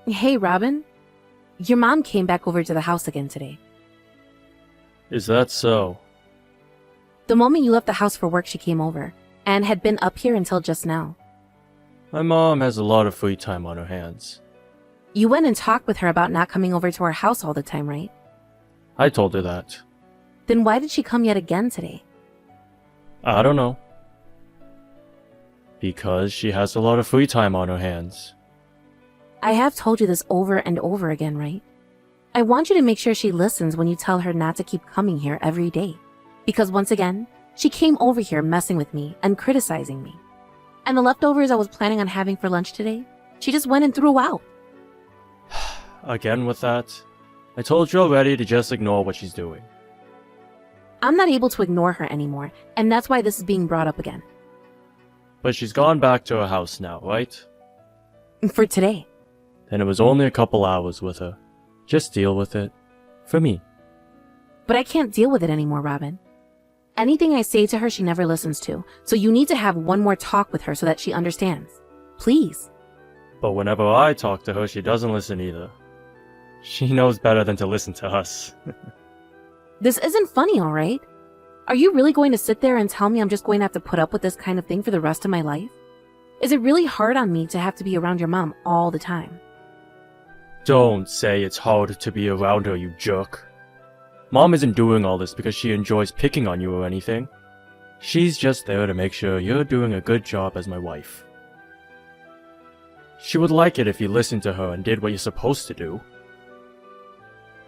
Hey, Robin. Your mom came back over to the house again today. Is that so? The moment you left the house for work, she came over, and had been up here until just now. My mom has a lot of free time on her hands. You went and talked with her about not coming over to our house all the time, right? I told her that. Then why did she come yet again today? I don't know. Because she has a lot of free time on her hands. I have told you this over and over again, right? I want you to make sure she listens when you tell her not to keep coming here every day. Because once again, she came over here messing with me and criticizing me. And the leftovers I was planning on having for lunch today, she just went and threw out. Again with that? I told you already to just ignore what she's doing. I'm not able to ignore her anymore, and that's why this is being brought up again. But she's gone back to her house now, right? For today. And it was only a couple hours with her. Just deal with it. For me. But I can't deal with it anymore, Robin. Anything I say to her, she never listens to, so you need to have one more talk with her so that she understands. Please. But whenever I talk to her, she doesn't listen either. She knows better than to listen to us. This isn't funny, all right? Are you really going to sit there and tell me I'm just going to have to put up with this kind of thing for the rest of my life? Is it really hard on me to have to be around your mom all the time? Don't say it's hard to be around her, you jerk. Mom isn't doing all this because she enjoys picking on you or anything. She's just there to make sure you're doing a good job as my wife. She would like it if you listened to her and did what you're supposed to do.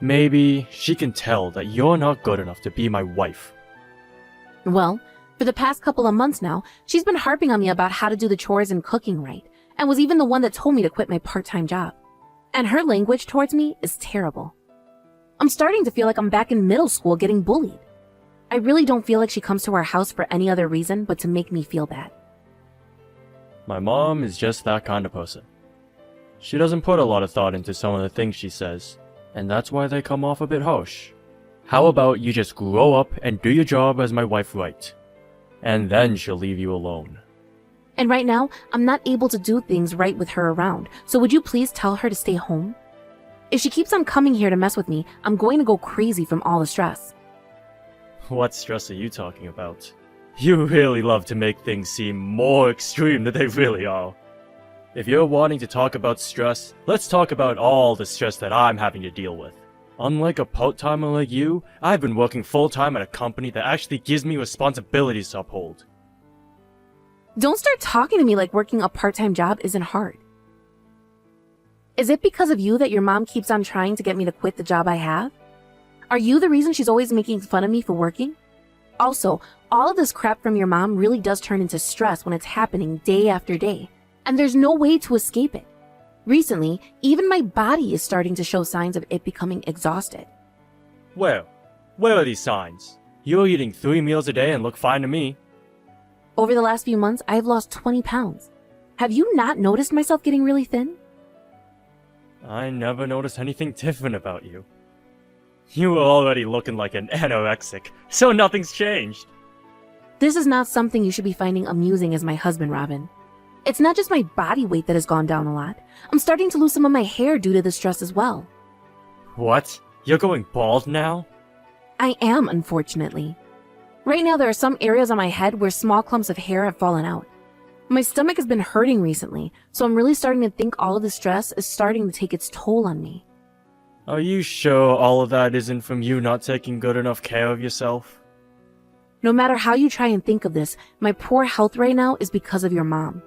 Maybe she can tell that you're not good enough to be my wife. Well, for the past couple of months now, she's been harping on me about how to do the chores and cooking right, and was even the one that told me to quit my part-time job. And her language towards me is terrible. I'm starting to feel like I'm back in middle school getting bullied. I really don't feel like she comes to our house for any other reason but to make me feel bad. My mom is just that kind of person. She doesn't put a lot of thought into some of the things she says, and that's why they come off a bit harsh. How about you just grow up and do your job as my wife right? And then she'll leave you alone. And right now, I'm not able to do things right with her around, so would you please tell her to stay home? If she keeps on coming here to mess with me, I'm going to go crazy from all the stress. What stress are you talking about? You really love to make things seem more extreme than they really are. If you're wanting to talk about stress, let's talk about all the stress that I'm having to deal with. Unlike a part-timer like you, I've been working full-time at a company that actually gives me responsibilities to uphold. Don't start talking to me like working a part-time job isn't hard. Is it because of you that your mom keeps on trying to get me to quit the job I have? Are you the reason she's always making fun of me for working? Also, all of this crap from your mom really does turn into stress when it's happening day after day, and there's no way to escape it. Recently, even my body is starting to show signs of it becoming exhausted. Where are these signs? You're eating 3 meals a day and look fine to me. Over the last few months, I've lost 20 pounds. Have you not noticed myself getting really thin? I never noticed anything different about you. You were already looking like an anorexic, so nothing's changed. This is not something you should be finding amusing as my husband, Robin. It's not just my body weight that has gone down a lot. I'm starting to lose some of my hair due to the stress as well. What? You're going bald now? I am, unfortunately. Right now, there are some areas on my head where small clumps of hair have fallen out. My stomach has been hurting recently, so I'm really starting to think all of the stress is starting to take its toll on me. Are you sure all of that isn't from you not taking good enough care of yourself? No matter how you try and think of this, my poor health right now is because of your mom.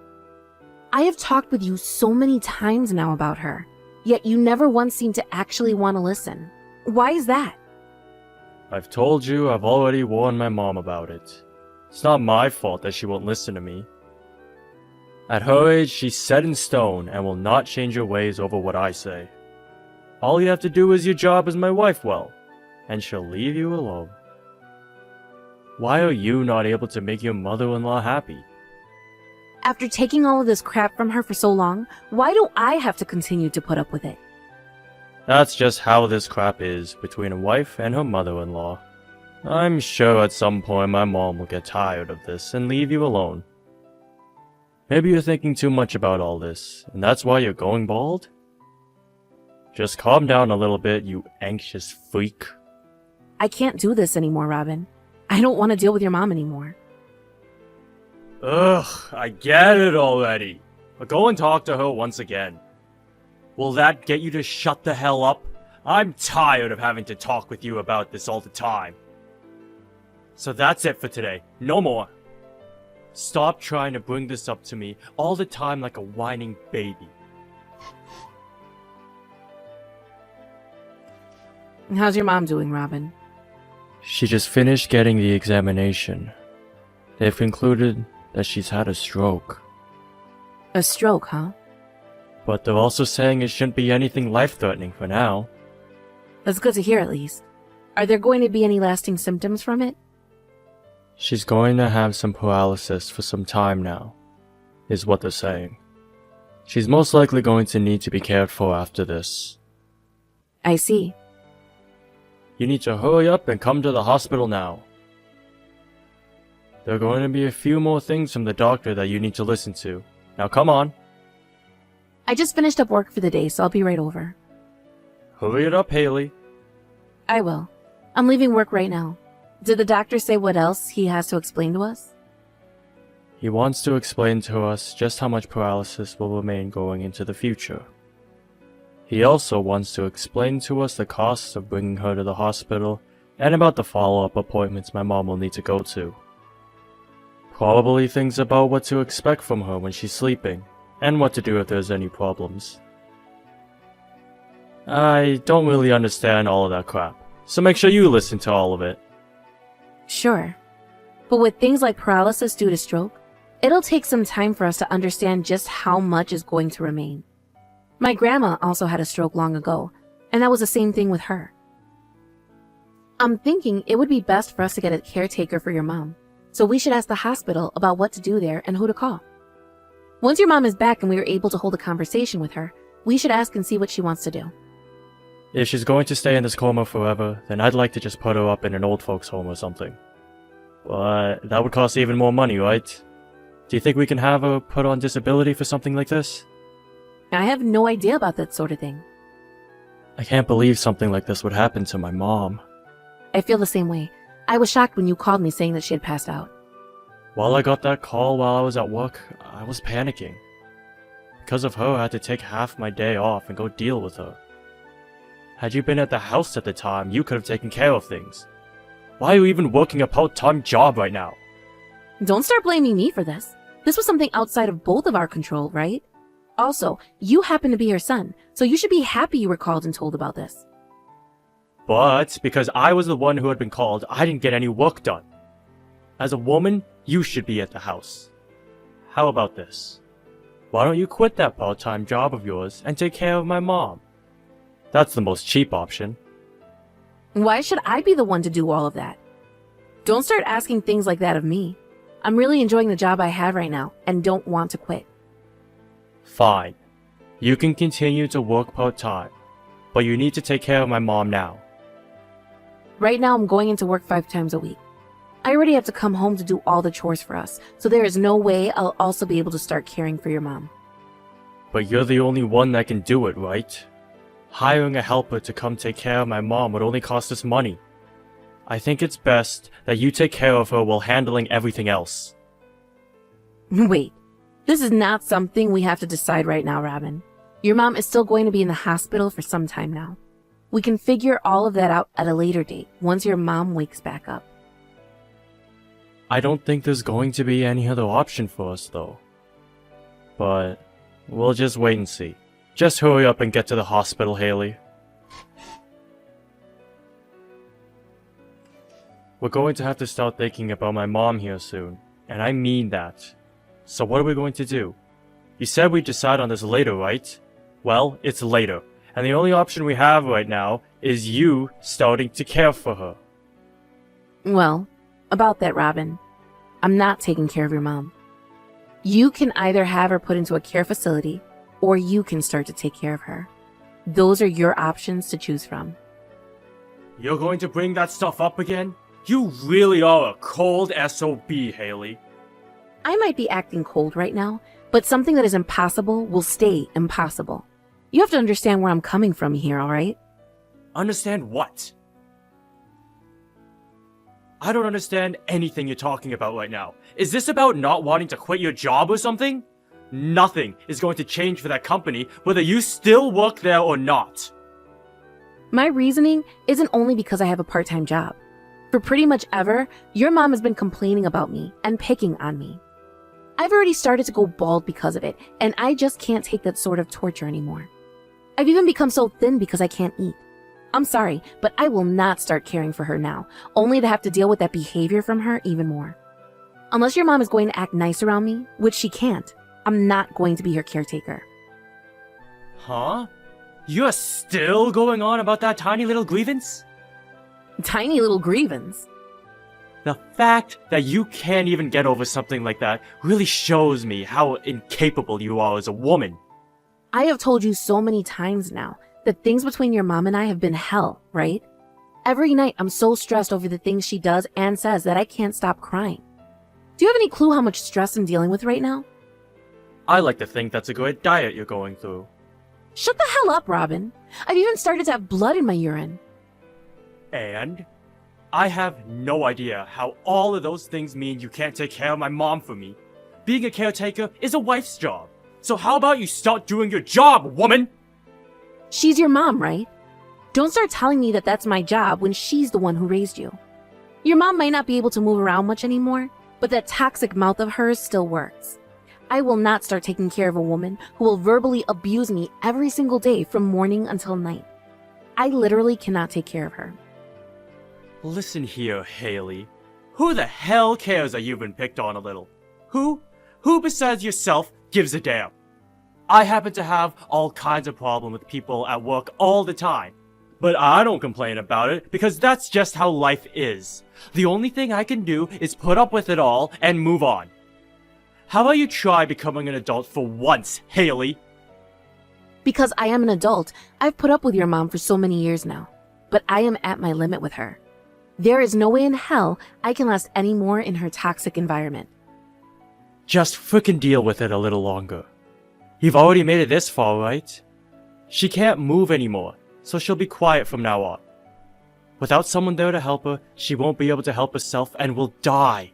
I have talked with you so many times now about her, yet you never once seem to actually want to listen. Why is that? I've told you I've already warned my mom about it. It's not my fault that she won't listen to me. At her age, she's set in stone and will not change her ways over what I say. All you have to do is your job as my wife well, and she'll leave you alone. Why are you not able to make your mother-in-law happy? After taking all of this crap from her for so long, why do I have to continue to put up with it? That's just how this crap is between a wife and her mother-in-law. I'm sure at some point my mom will get tired of this and leave you alone. Maybe you're thinking too much about all this, and that's why you're going bald? Just calm down a little bit, you anxious freak. I can't do this anymore, Robin. I don't want to deal with your mom anymore. Ugh, I get it already. But go and talk to her once again. Will that get you to shut the hell up? I'm tired of having to talk with you about this all the time. So that's it for today. No more. Stop trying to bring this up to me all the time like a whining baby. How's your mom doing, Robin? She just finished getting the examination. They've concluded that she's had a stroke. A stroke, huh? But they're also saying it shouldn't be anything life-threatening for now. That's good to hear, at least. Are there going to be any lasting symptoms from it? She's going to have some paralysis for some time now, is what they're saying. She's most likely going to need to be cared for after this. I see. You need to hurry up and come to the hospital now. There are going to be a few more things from the doctor that you need to listen to. Now come on. I just finished up work for the day, so I'll be right over. Hurry it up, Haley. I will. I'm leaving work right now. Did the doctor say what else he has to explain to us? He wants to explain to us just how much paralysis will remain going into the future. He also wants to explain to us the costs of bringing her to the hospital and about the follow-up appointments my mom will need to go to. Probably things about what to expect from her when she's sleeping, and what to do if there's any problems. I don't really understand all of that crap, so make sure you listen to all of it. Sure. But with things like paralysis due to stroke, it'll take some time for us to understand just how much is going to remain. My grandma also had a stroke long ago, and that was the same thing with her. I'm thinking it would be best for us to get a caretaker for your mom, so we should ask the hospital about what to do there and who to call. Once your mom is back and we are able to hold a conversation with her, we should ask and see what she wants to do. If she's going to stay in this coma forever, then I'd like to just put her up in an old folks home or something. But that would cost even more money, right? Do you think we can have her put on disability for something like this? I have no idea about that sort of thing. I can't believe something like this would happen to my mom. I feel the same way. I was shocked when you called me saying that she had passed out. While I got that call while I was at work, I was panicking. Because of her, I had to take half my day off and go deal with her. Had you been at the house at the time, you could have taken care of things. Why are you even working a part-time job right now? Don't start blaming me for this. This was something outside of both of our control, right? Also, you happen to be her son, so you should be happy you were called and told about this. But because I was the one who had been called, I didn't get any work done. As a woman, you should be at the house. How about this? Why don't you quit that part-time job of yours and take care of my mom? That's the most cheap option. Why should I be the one to do all of that? Don't start asking things like that of me. I'm really enjoying the job I have right now and don't want to quit. Fine. You can continue to work part-time, but you need to take care of my mom now. Right now I'm going into work 5 times a week. I already have to come home to do all the chores for us, so there is no way I'll also be able to start caring for your mom. But you're the only one that can do it, right? Hiring a helper to come take care of my mom would only cost us money. I think it's best that you take care of her while handling everything else. Wait, this is not something we have to decide right now, Robin. Your mom is still going to be in the hospital for some time now. We can figure all of that out at a later date, once your mom wakes back up. I don't think there's going to be any other option for us, though. But we'll just wait and see. Just hurry up and get to the hospital, Haley. We're going to have to start thinking about my mom here soon, and I mean that. So what are we going to do? You said we'd decide on this later, right? Well, it's later, and the only option we have right now is you starting to care for her. Well, about that, Robin, I'm not taking care of your mom. You can either have her put into a care facility, or you can start to take care of her. Those are your options to choose from. You're going to bring that stuff up again? You really are a cold SOB, Haley. I might be acting cold right now, but something that is impossible will stay impossible. You have to understand where I'm coming from here, alright? Understand what? I don't understand anything you're talking about right now. Is this about not wanting to quit your job or something? Nothing is going to change for that company, whether you still work there or not. My reasoning isn't only because I have a part-time job. For pretty much ever, your mom has been complaining about me and picking on me. I've already started to go bald because of it, and I just can't take that sort of torture anymore. I've even become so thin because I can't eat. I'm sorry, but I will not start caring for her now, only to have to deal with that behavior from her even more. Unless your mom is going to act nice around me, which she can't, I'm not going to be her caretaker. Huh? You're still going on about that tiny little grievance? Tiny little grievance. The fact that you can't even get over something like that really shows me how incapable you are as a woman. I have told you so many times now that things between your mom and I have been hell, right? Every night I'm so stressed over the things she does and says that I can't stop crying. Do you have any clue how much stress I'm dealing with right now? I like to think that's a great diet you're going through. Shut the hell up, Robin. I've even started to have blood in my urine. And? I have no idea how all of those things mean you can't take care of my mom for me. Being a caretaker is a wife's job. So how about you start doing your job, woman? She's your mom, right? Don't start telling me that that's my job when she's the one who raised you. Your mom might not be able to move around much anymore, but that toxic mouth of hers still works. I will not start taking care of a woman who will verbally abuse me every single day from morning until night. I literally cannot take care of her. Listen here, Haley. Who the hell cares that you've been picked on a little? Who besides yourself gives a damn? I happen to have all kinds of problems with people at work all the time. But I don't complain about it because that's just how life is. The only thing I can do is put up with it all and move on. How about you try becoming an adult for once, Haley? Because I am an adult, I've put up with your mom for so many years now. But I am at my limit with her. There is no way in hell I can last any more in her toxic environment. Just frickin' deal with it a little longer. You've already made it this far, right? She can't move anymore, so she'll be quiet from now on. Without someone there to help her, she won't be able to help herself and will die.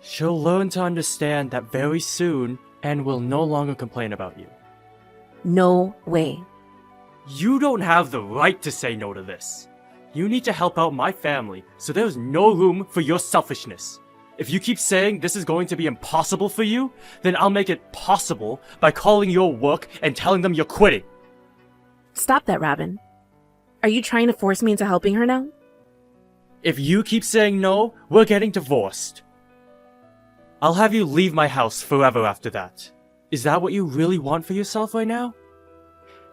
She'll learn to understand that very soon and will no longer complain about you. No way. You don't have the right to say no to this. You need to help out my family, so there's no room for your selfishness. If you keep saying this is going to be impossible for you, then I'll make it possible by calling your work and telling them you're quitting. Stop that, Robin. Are you trying to force me into helping her now? If you keep saying no, we're getting divorced. I'll have you leave my house forever after that. Is that what you really want for yourself right now?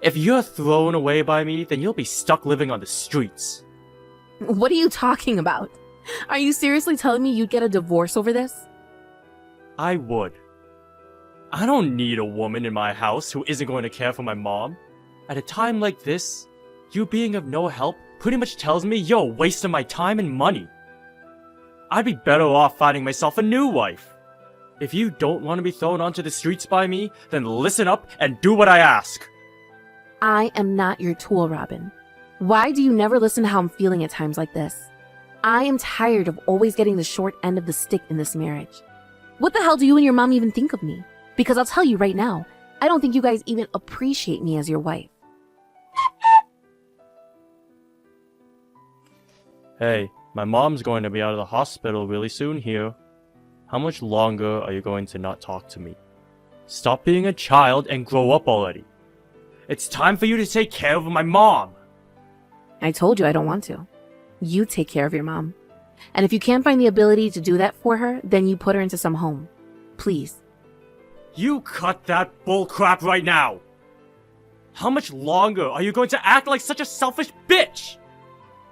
If you're thrown away by me, then you'll be stuck living on the streets. What are you talking about? Are you seriously telling me you'd get a divorce over this? I would. I don't need a woman in my house who isn't going to care for my mom. At a time like this, you being of no help pretty much tells me you're wasting my time and money. I'd be better off finding myself a new wife. If you don't want to be thrown onto the streets by me, then listen up and do what I ask. I am not your tool, Robin. Why do you never listen to how I'm feeling at times like this? I am tired of always getting the short end of the stick in this marriage. What the hell do you and your mom even think of me? Because I'll tell you right now, I don't think you guys even appreciate me as your wife. Hey, my mom's going to be out of the hospital really soon here. How much longer are you going to not talk to me? Stop being a child and grow up already. It's time for you to take care of my mom. I told you I don't want to. You take care of your mom. And if you can't find the ability to do that for her, then you put her into some home. Please. You cut that bullcrap right now! How much longer are you going to act like such a selfish bitch?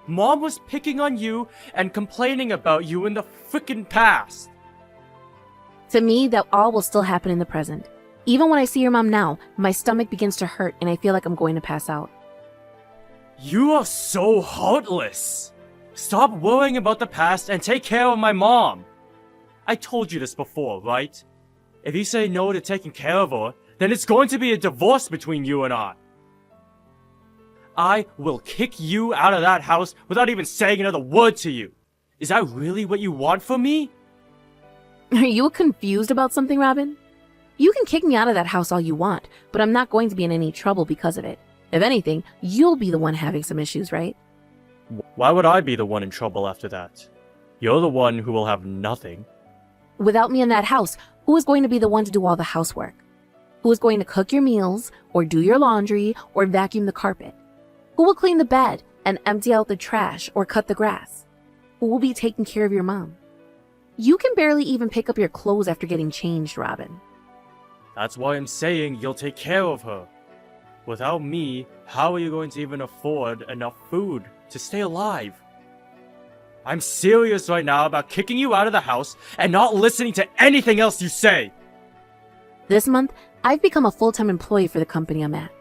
Mom was picking on you and complaining about you in the frickin' past. To me, that all will still happen in the present. Even when I see your mom now, my stomach begins to hurt and I feel like I'm going to pass out. You are so heartless. Stop worrying about the past and take care of my mom. I told you this before, right? If you say no to taking care of her, then it's going to be a divorce between you and I. I will kick you out of that house without even saying another word to you. Is that really what you want from me? Are you confused about something, Robin? You can kick me out of that house all you want, but I'm not going to be in any trouble because of it. If anything, you'll be the one having some issues, right? Why would I be the one in trouble after that? You're the one who will have nothing. Without me in that house, who is going to be the one to do all the housework? Who is going to cook your meals, or do your laundry, or vacuum the carpet? Who will clean the bed and empty out the trash or cut the grass? Who will be taking care of your mom? You can barely even pick up your clothes after getting changed, Robin. That's why I'm saying you'll take care of her. Without me, how are you going to even afford enough food to stay alive? I'm serious right now about kicking you out of the house and not listening to anything else you say. This month, I've become a full-time employee for the company I'm at.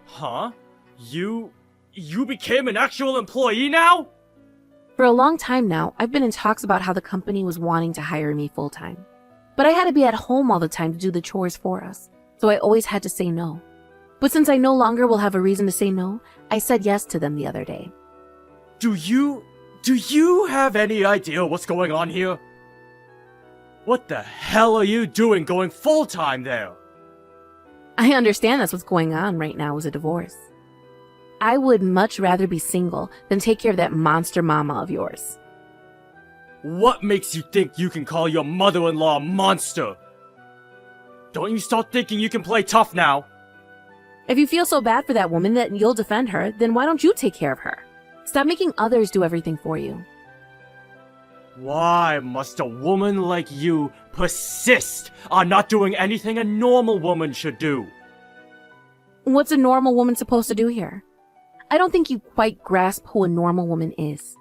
Huh? You became an actual employee now? For a long time now, I've been in talks about how the company was wanting to hire me full-time. But I had to be at home all the time to do the chores for us, so I always had to say no. But since I no longer will have a reason to say no, I said yes to them the other day. Do you have any idea what's going on here? What the hell are you doing going full-time there? I understand that's what's going on right now is a divorce. I would much rather be single than take care of that monster mama of yours. What makes you think you can call your mother-in-law a monster? Don't you start thinking you can play tough now? If you feel so bad for that woman that you'll defend her, then why don't you take care of her? Stop making others do everything for you. Why must a woman like you persist on not doing anything a normal woman should do? What's a normal woman supposed to do here? I don't think you quite grasp who a normal woman is.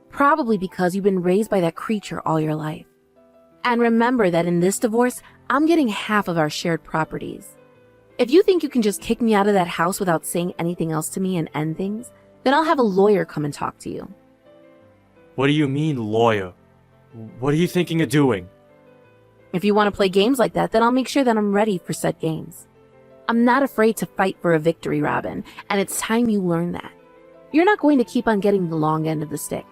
Probably because you've been raised by that creature all your life. And remember that in this divorce, I'm getting half of our shared properties. If you think you can just kick me out of that house without saying anything else to me and end things, then I'll have a lawyer come and talk to you. What do you mean, lawyer? What are you thinking of doing? If you want to play games like that, then I'll make sure that I'm ready for said games. I'm not afraid to fight for a victory, Robin, and it's time you learn that. You're not going to keep on getting the long end of the stick.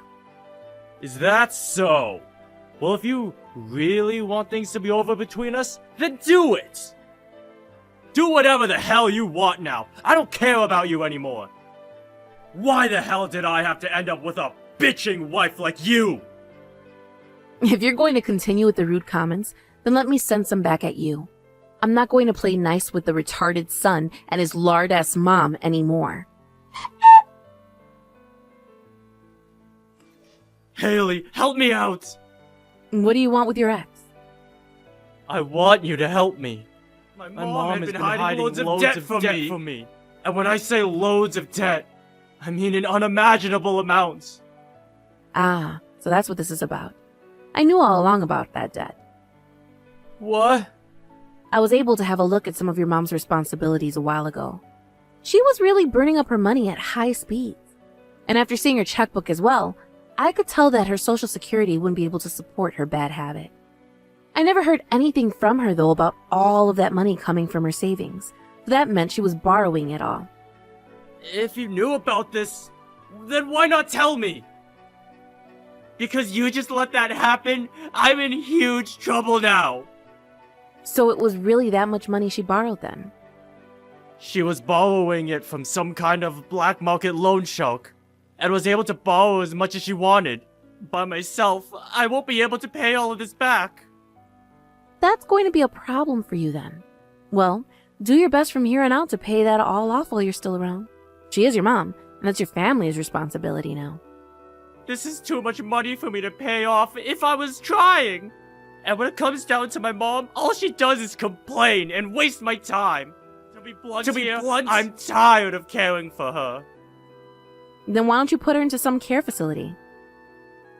Is that so? Well, if you really want things to be over between us, then do it! Do whatever the hell you want now. I don't care about you anymore. Why the hell did I have to end up with a bitching wife like you? If you're going to continue with the rude comments, then let me send some back at you. I'm not going to play nice with the retarded son and his lard-ass mom anymore. Haley, help me out! What do you want with your ex? I want you to help me. My mom has been hiding loads of debt from me. And when I say loads of debt, I mean an unimaginable amount. Ah, so that's what this is about. I knew all along about that debt. What? I was able to have a look at some of your mom's responsibilities a while ago. She was really burning up her money at high speeds. And after seeing her checkbook as well, I could tell that her Social Security wouldn't be able to support her bad habit. I never heard anything from her, though, about all of that money coming from her savings. So that meant she was borrowing it all. If you knew about this, then why not tell me? Because you just let that happen, I'm in huge trouble now. So it was really that much money she borrowed then? She was borrowing it from some kind of black market loan shark, and was able to borrow as much as she wanted. By myself, I won't be able to pay all of this back. That's going to be a problem for you then. Well, do your best from here on out to pay that all off while you're still around. She is your mom, and that's your family's responsibility now. This is too much money for me to pay off if I was trying. And when it comes down to my mom, all she does is complain and waste my time. To be blunt, I'm tired of caring for her. Then why don't you put her into some care facility?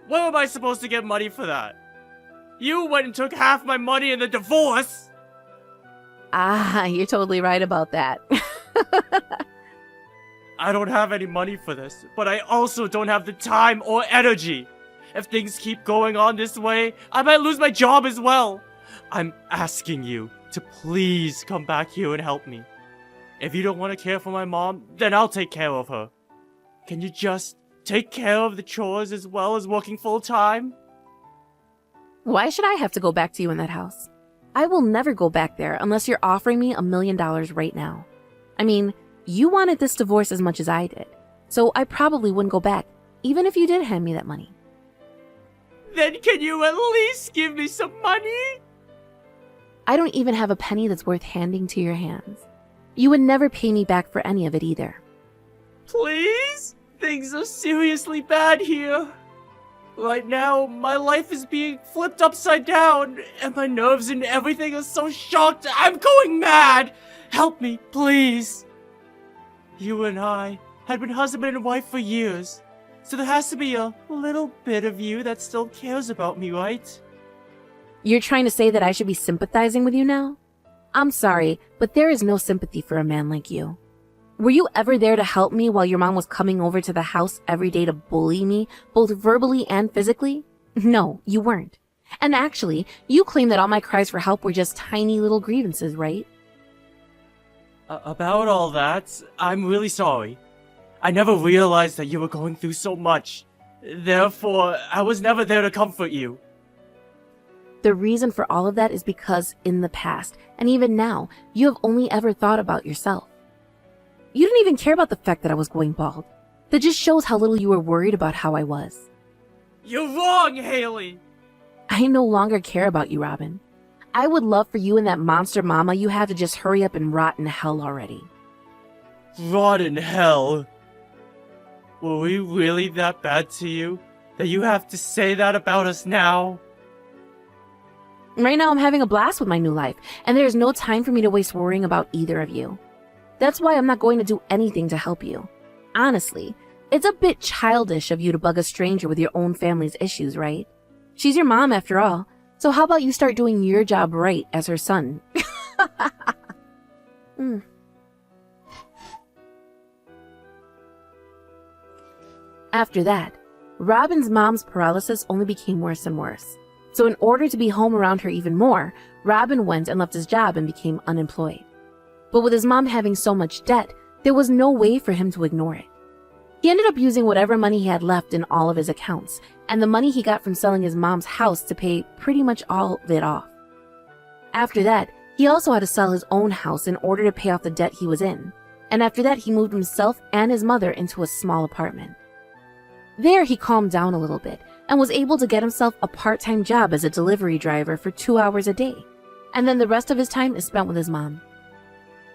Where am I supposed to get money for that? You went and took half my money in the divorce! Ah, you're totally right about that. I don't have any money for this, but I also don't have the time or energy. If things keep going on this way, I might lose my job as well. I'm asking you to please come back here and help me. If you don't want to care for my mom, then I'll take care of her. Can you just take care of the chores as well as working full-time? Why should I have to go back to you in that house? I will never go back there unless you're offering me $1 million right now. I mean, you wanted this divorce as much as I did, so I probably wouldn't go back, even if you did hand me that money. Then can you at least give me some money? I don't even have a penny that's worth handing to your hands. You would never pay me back for any of it either. Please? Things are seriously bad here. Right now, my life is being flipped upside down, and my nerves and everything are so shocked I'm going mad! Help me, please! You and I had been husband and wife for years, so there has to be a little bit of you that still cares about me, right? You're trying to say that I should be sympathizing with you now? I'm sorry, but there is no sympathy for a man like you. Were you ever there to help me while your mom was coming over to the house every day to bully me, both verbally and physically? No, you weren't. And actually, you claim that all my cries for help were just tiny little grievances, right? About all that, I'm really sorry. I never realized that you were going through so much. Therefore, I was never there to comfort you. The reason for all of that is because in the past, and even now, you have only ever thought about yourself. You didn't even care about the fact that I was going bald. That just shows how little you were worried about how I was. You're wrong, Haley! I no longer care about you, Robin. I would love for you and that monster mama you have to just hurry up and rot in hell already. Rot in hell? Were we really that bad to you? That you have to say that about us now? Right now I'm having a blast with my new life, and there's no time for me to waste worrying about either of you. That's why I'm not going to do anything to help you. Honestly, it's a bit childish of you to bug a stranger with your own family's issues, right? She's your mom after all, so how about you start doing your job right as her son? After that, Robin's mom's paralysis only became worse and worse. So in order to be home around her even more, Robin went and left his job and became unemployed. But with his mom having so much debt, there was no way for him to ignore it. He ended up using whatever money he had left in all of his accounts, and the money he got from selling his mom's house to pay pretty much all of it off. After that, he also had to sell his own house in order to pay off the debt he was in, and after that he moved himself and his mother into a small apartment. There he calmed down a little bit and was able to get himself a part-time job as a delivery driver for 2 hours a day, and then the rest of his time is spent with his mom.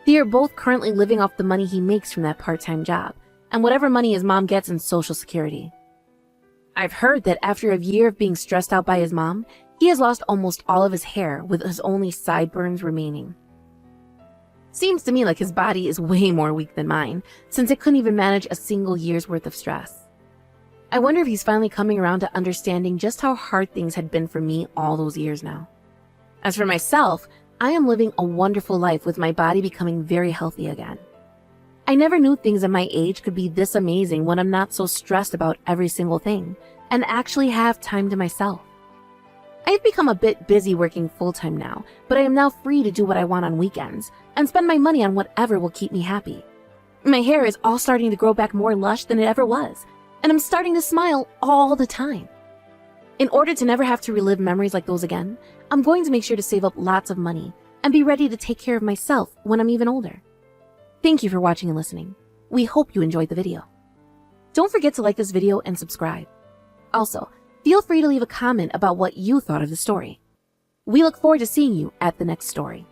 They are both currently living off the money he makes from that part-time job, and whatever money his mom gets in Social Security. I've heard that after a year of being stressed out by his mom, he has lost almost all of his hair with his only sideburns remaining. Seems to me like his body is way more weak than mine, since it couldn't even manage a single year's worth of stress. I wonder if he's finally coming around to understanding just how hard things had been for me all those years now. As for myself, I am living a wonderful life with my body becoming very healthy again. I never knew things at my age could be this amazing when I'm not so stressed about every single thing and actually have time to myself. I've become a bit busy working full-time now, but I am now free to do what I want on weekends and spend my money on whatever will keep me happy. My hair is all starting to grow back more lush than it ever was, and I'm starting to smile all the time. In order to never have to relive memories like those again, I'm going to make sure to save up lots of money and be ready to take care of myself when I'm even older. Thank you for watching and listening. We hope you enjoyed the video. Don't forget to like this video and subscribe. Also, feel free to leave a comment about what you thought of the story. We look forward to seeing you at the next story.